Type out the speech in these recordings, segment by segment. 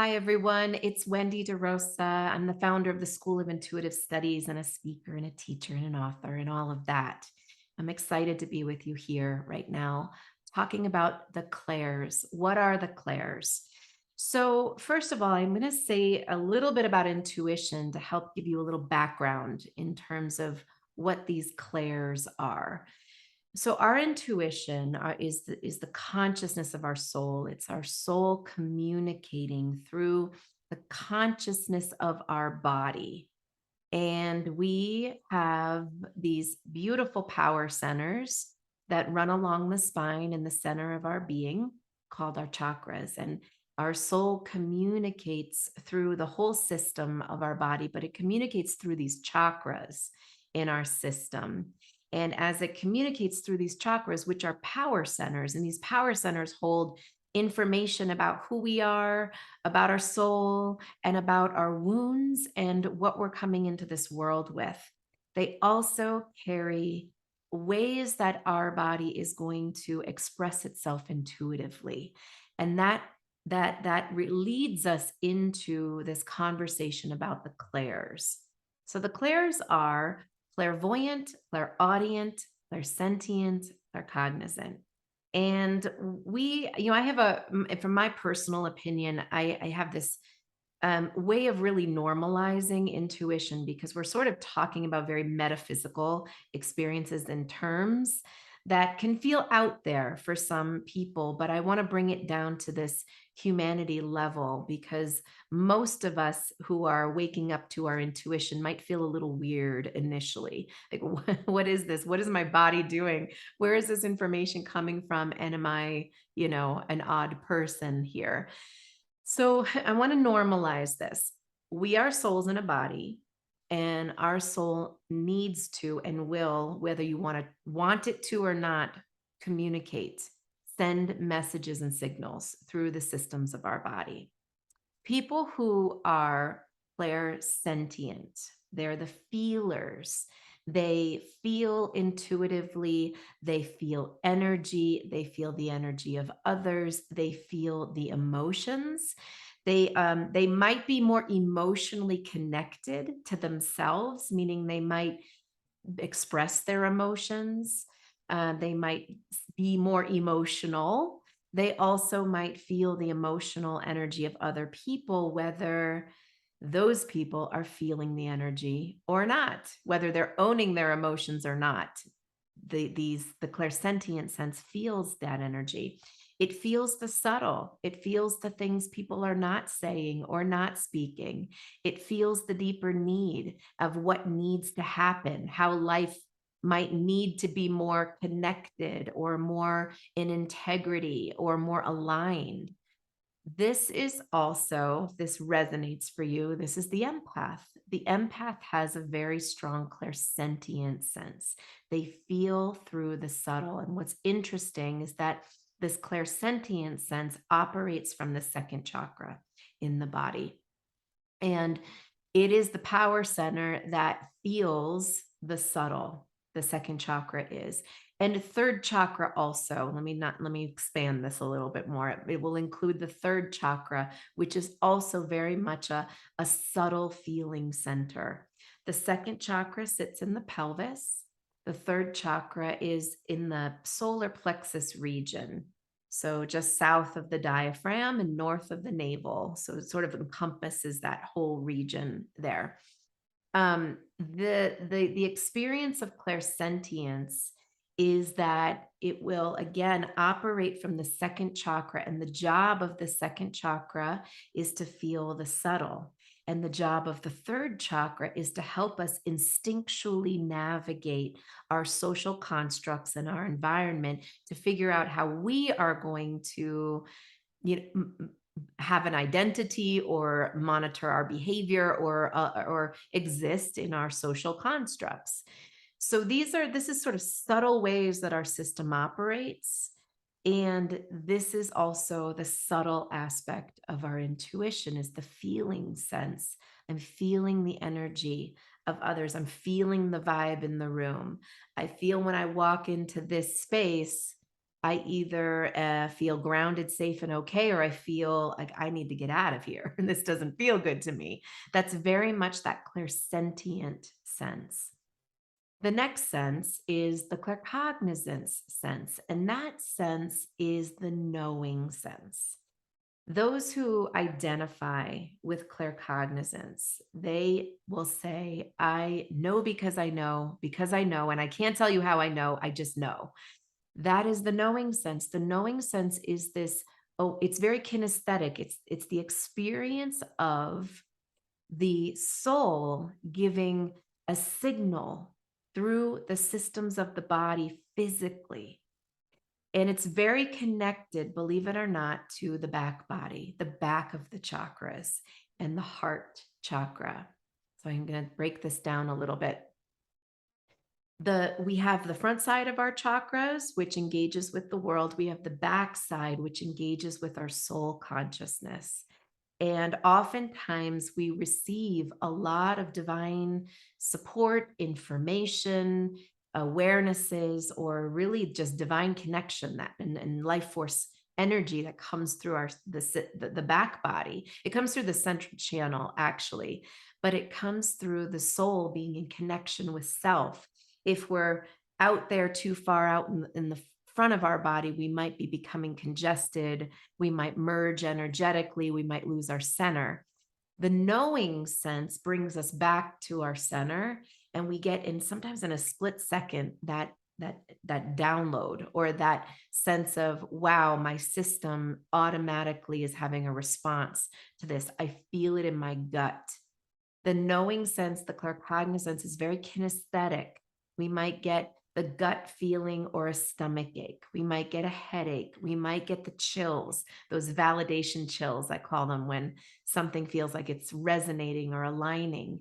Hi, everyone. It's Wendy De Rosa. I'm the founder of the School of Intuitive Studies and a speaker and a teacher and an author and all of that. I'm excited to be with you here right now, talking about the clairs. What are the clairs? So, first of all, I'm going to say a little bit about intuition to help give you a little background in terms of what these clairs are. So our intuition is the consciousness of our soul. It's our soul communicating through the consciousness of our body. And we have these beautiful power centers that run along the spine in the center of our being called our chakras. And our soul communicates through the whole system of our body, but it communicates through these chakras in our system. And as it communicates through these chakras, which are power centers, and these power centers hold information about who we are, about our soul, and about our wounds and what we're coming into this world with. They also carry ways that our body is going to express itself intuitively. And that leads us into this conversation about the clairs. So the clairs are clairvoyant, clairaudient, clairsentient, claircognizant. And I have from my personal opinion, I have this way of really normalizing intuition because we're sort of talking about very metaphysical experiences and terms that can feel out there for some people. But I want to bring it down to this humanity level because most of us who are waking up to our intuition might feel a little weird initially. Like, what is this? What is my body doing? Where is this information coming from? And am I, an odd person here? So I want to normalize this. We are souls in a body, and our soul needs to and will, whether you want it to or not, communicate, send messages and signals through the systems of our body. People who are clairsentient, they're the feelers. They feel intuitively, they feel energy, they feel the energy of others, they feel the emotions. They might be more emotionally connected to themselves, meaning they might express their emotions. They might be more emotional. They also might feel the emotional energy of other people, whether those people are feeling the energy or not, whether they're owning their emotions or not. The clairsentient sense feels that energy. It feels the subtle. It feels the things people are not saying or not speaking. It feels the deeper need of what needs to happen, how life might need to be more connected or more in integrity or more aligned. This resonates for you. This is the empath. The empath has a very strong clairsentient sense. They feel through the subtle. And what's interesting is that this clairsentient sense operates from the second chakra in the body. And it is the power center that feels the subtle, the second chakra is. And the third chakra also, let me expand this a little bit more. It will include the third chakra, which is also very much a subtle feeling center. The second chakra sits in the pelvis. The third chakra is in the solar plexus region. So just south of the diaphragm and north of the navel. So it sort of encompasses that whole region there. The experience of clairsentience is that it will again operate from the second chakra, and the job of the second chakra is to feel the subtle. And the job of the third chakra is to help us instinctually navigate our social constructs and our environment to figure out how we are going to you know, have an identity or monitor our behavior or exist in our social constructs. So this is sort of subtle ways that our system operates. And this is also the subtle aspect of our intuition is the feeling sense. I'm feeling the energy of others. I'm feeling the vibe in the room. I feel when I walk into this space, I either feel grounded, safe, and okay, or I feel like I need to get out of here and this doesn't feel good to me. That's very much that clairsentient sense. The next sense is the claircognizance sense, and that sense is the knowing sense. Those who identify with claircognizance, they will say, I know because I know, and I can't tell you how I know, I just know. That is the knowing sense. The knowing sense is this, oh, it's very kinesthetic. It's the experience of the soul giving a signal through the systems of the body physically. And it's very connected, believe it or not, to the back body, the back of the chakras, and the heart chakra. So I'm going to break this down a little bit. We have the front side of our chakras, which engages with the world. We have the back side, which engages with our soul consciousness. And oftentimes we receive a lot of divine support, information, awarenesses, or really just divine connection that and life force energy that comes through the back body. It comes through the central channel, actually, but it comes through the soul being in connection with self. If we're out there too far out in the front of our body, we might be becoming congested. We might merge energetically. We might lose our center. The knowing sense brings us back to our center, and we get in sometimes in a split second that download or that sense of, wow, my system automatically is having a response to this. I feel it in my gut. The knowing sense, the claircognizance, is very kinesthetic. We might get the gut feeling or a stomach ache. We might get a headache. We might get the chills, those validation chills, I call them, when something feels like it's resonating or aligning.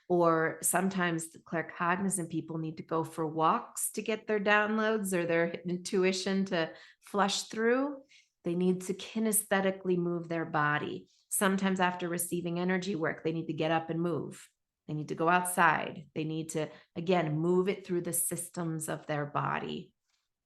Or sometimes the claircognizant people need to go for walks to get their downloads or their intuition to flush through. They need to kinesthetically move their body. Sometimes after receiving energy work, they need to get up and move. They need to go outside. They need to, again, move it through the systems of their body.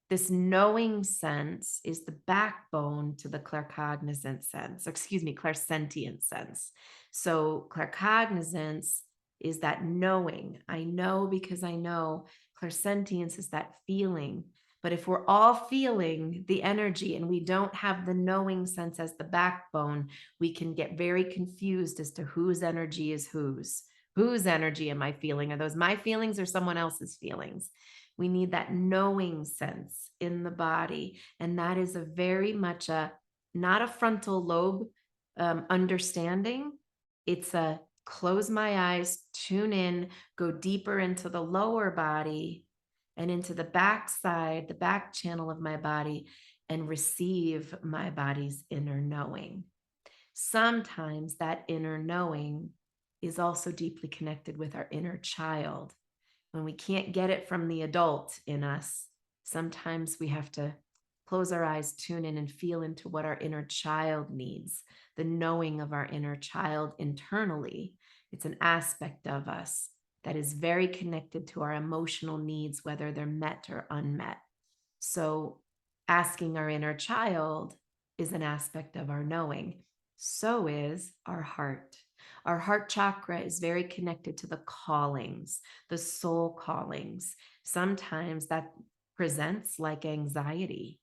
This knowing sense is the backbone to the claircognizant sense, clairsentient sense. So claircognizance is that knowing. I know because I know. Clairsentience is that feeling. But if we're all feeling the energy and we don't have the knowing sense as the backbone, we can get very confused as to whose energy is whose. Whose energy am I feeling? Are those my feelings or someone else's feelings? We need that knowing sense in the body. And that is a very much not a frontal lobe understanding. It's a close my eyes, tune in, go deeper into the lower body and into the back side, the back channel of my body, and receive my body's inner knowing. Sometimes that inner knowing is also deeply connected with our inner child. When we can't get it from the adult in us, sometimes we have to close our eyes, tune in, and feel into what our inner child needs, the knowing of our inner child internally. It's an aspect of us that is very connected to our emotional needs, whether they're met or unmet. So asking our inner child is an aspect of our knowing. So is our heart. Our heart chakra is very connected to the callings, the soul callings. Sometimes that presents like anxiety.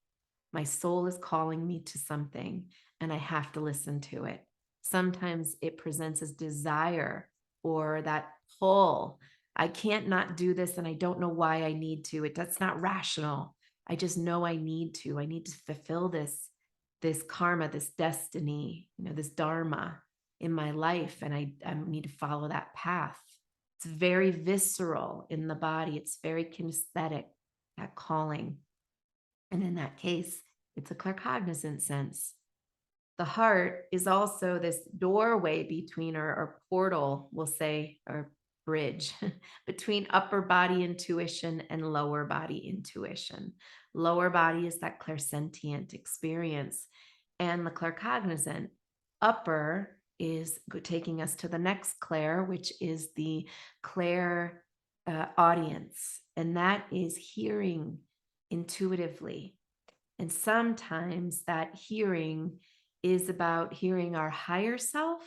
My soul is calling me to something and I have to listen to it. Sometimes it presents as desire or that pull. I can't not do this and I don't know why I need to. That's not rational. I just know I need to. I need to fulfill this karma, this destiny, this dharma in my life, and I need to follow that path. It's very visceral in the body. It's very kinesthetic, that calling. And in that case, it's a claircognizant sense. The heart is also this doorway between, or portal, we'll say, or bridge between upper body intuition and lower body intuition. Lower body is that clairsentient experience, and the claircognizant. Upper is taking us to the next clair, which is the clair audience, and that is hearing intuitively. And sometimes that hearing is about hearing our higher self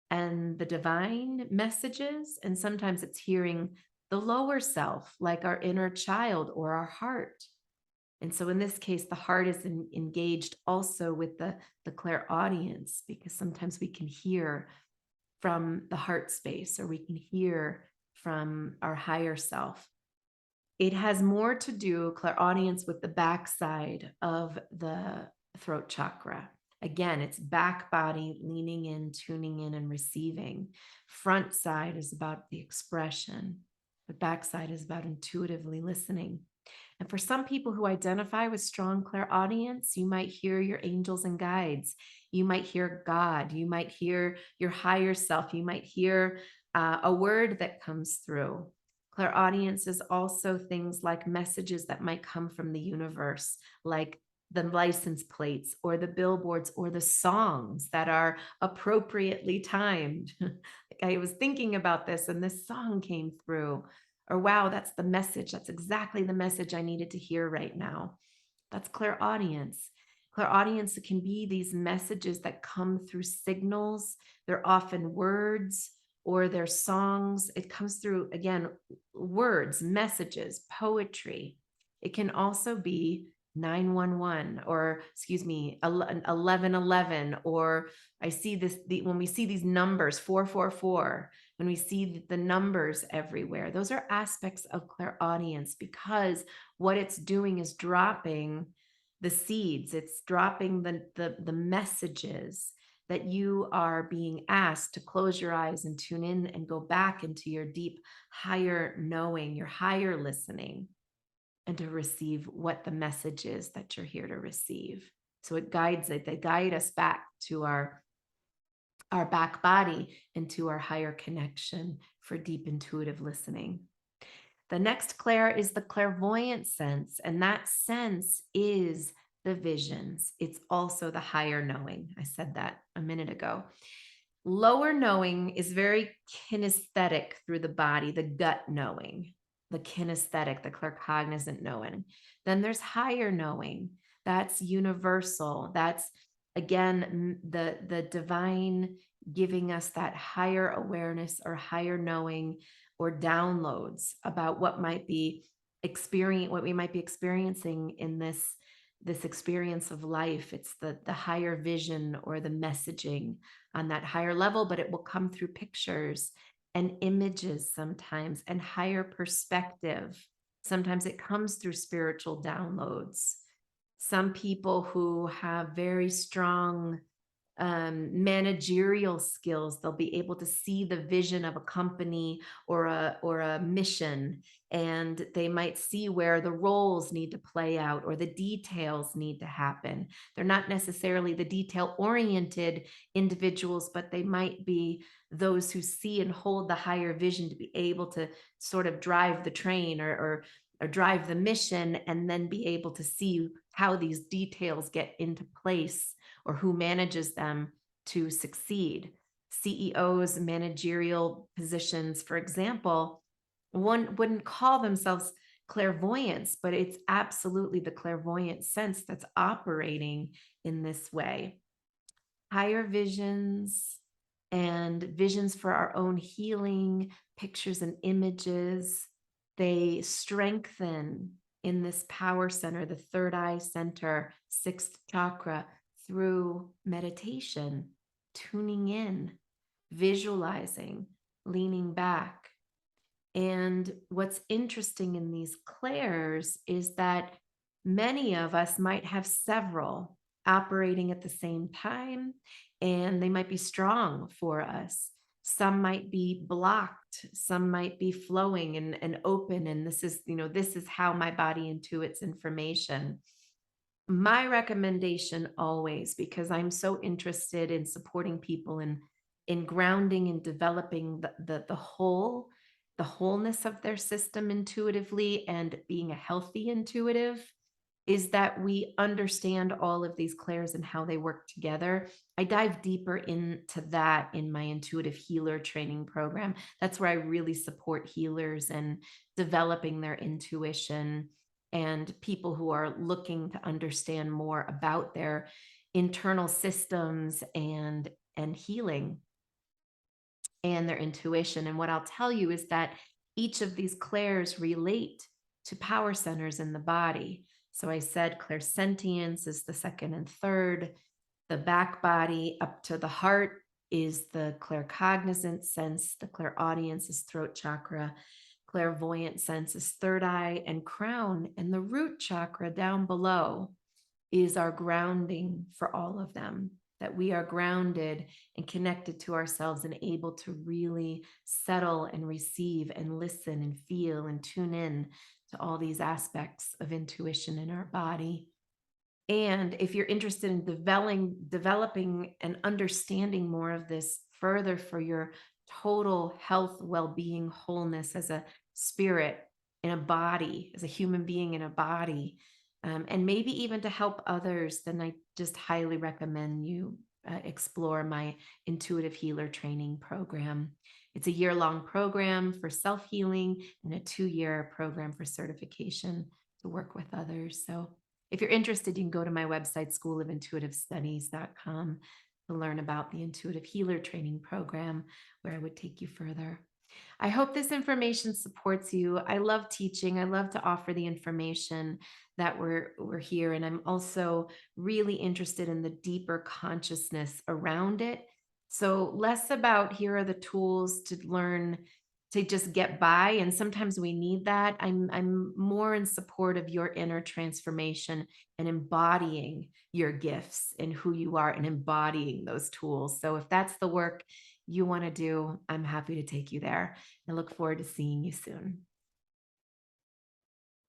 and the divine messages. And sometimes it's hearing the lower self, like our inner child or our heart. And so in this case, the heart is engaged also with the clairaudience, because sometimes we can hear from the heart space, or we can hear from our higher self. It has more to do, clairaudience, with the backside of the throat chakra. Again, it's back body, leaning in, tuning in, and receiving. Front side is about the expression. The back side is about intuitively listening. And for some people who identify with strong clairaudience, you might hear your angels and guides. You might hear God. You might hear your higher self. You might hear a word that comes through. Clairaudience is also things like messages that might come from the universe, like the license plates or the billboards or the songs that are appropriately timed. I was thinking about this and this song came through. Or, wow, that's the message. That's exactly the message I needed to hear right now. That's clairaudience. Clairaudience can be these messages that come through signals. They're often words or they're songs. It comes through, again, words, messages, poetry. It can also be 911, or excuse me, 1111, or I see this, when we see these numbers, 444, when we see the numbers everywhere, those are aspects of clairaudience, because what it's doing is dropping the seeds. It's dropping the messages that you are being asked to close your eyes and tune in and go back into your deep, higher knowing, your higher listening, and to receive what the message is that you're here to receive. So it guides it. They guide us back to our back body and to our higher connection for deep intuitive listening. The next clair is the clairvoyant sense, and that sense is the visions. It's also the higher knowing. I said that a minute ago. Lower knowing is very kinesthetic through the body, the gut knowing, the kinesthetic, the claircognizant knowing. Then there's higher knowing. That's universal. That's, again, the divine giving us that higher awareness or higher knowing or downloads about what we might be experiencing in this experience of life. It's the higher vision or the messaging on that higher level, but it will come through pictures and images sometimes, and higher perspective. Sometimes it comes through spiritual downloads. Some people who have very strong managerial skills, they'll be able to see the vision of a company or a mission, and they might see where the roles need to play out or the details need to happen. They're not necessarily the detail oriented individuals, but they might be those who see and hold the higher vision to be able to sort of drive the train or drive the mission, and then be able to see how these details get into place or who manages them to succeed. CEOs, managerial positions, for example, one wouldn't call themselves clairvoyance, but it's absolutely the clairvoyant sense that's operating in this way. Higher visions and visions for our own healing, pictures and images, they strengthen in this power center, the third eye center, sixth chakra, through meditation, tuning in, visualizing, leaning back. And what's interesting in these clairs is that many of us might have several operating at the same time, and they might be strong for us. Some might be blocked, some might be flowing and open. And this is how my body intuits information. My recommendation always, because I'm so interested in supporting people in grounding and developing the wholeness of their system intuitively and being a healthy intuitive, is that we understand all of these clairs and how they work together. I dive deeper into that in my intuitive healer training program. That's where I really support healers and developing their intuition and people who are looking to understand more about their internal systems and healing and their intuition. And what I'll tell you is that each of these clairs relate to power centers in the body. So I said clairsentience is the second and third. The back body up to the heart is the claircognizant sense. The clairaudience is throat chakra. Clairvoyant sense is third eye and crown. And the root chakra down below is our grounding for all of them, that we are grounded and connected to ourselves and able to really settle and receive and listen and feel and tune in to all these aspects of intuition in our body. And if you're interested in developing and understanding more of this further for your total health, well-being, wholeness as a spirit in a body, as a human being in a body, and maybe even to help others, then I just highly recommend you explore my intuitive healer training program. It's a year-long program for self-healing and a 2-year program for certification to work with others. So if you're interested, you can go to my website, schoolofintuitivestudies.com, to learn about the intuitive healer training program, where I would take you further. I hope this information supports you. I love teaching. I love to offer the information that we're here. And I'm also really interested in the deeper consciousness around it. So less about here are the tools to learn to just get by. And sometimes we need that. I'm more in support of your inner transformation and embodying your gifts and who you are and embodying those tools. So if that's the work you want to do, I'm happy to take you there. I look forward to seeing you soon.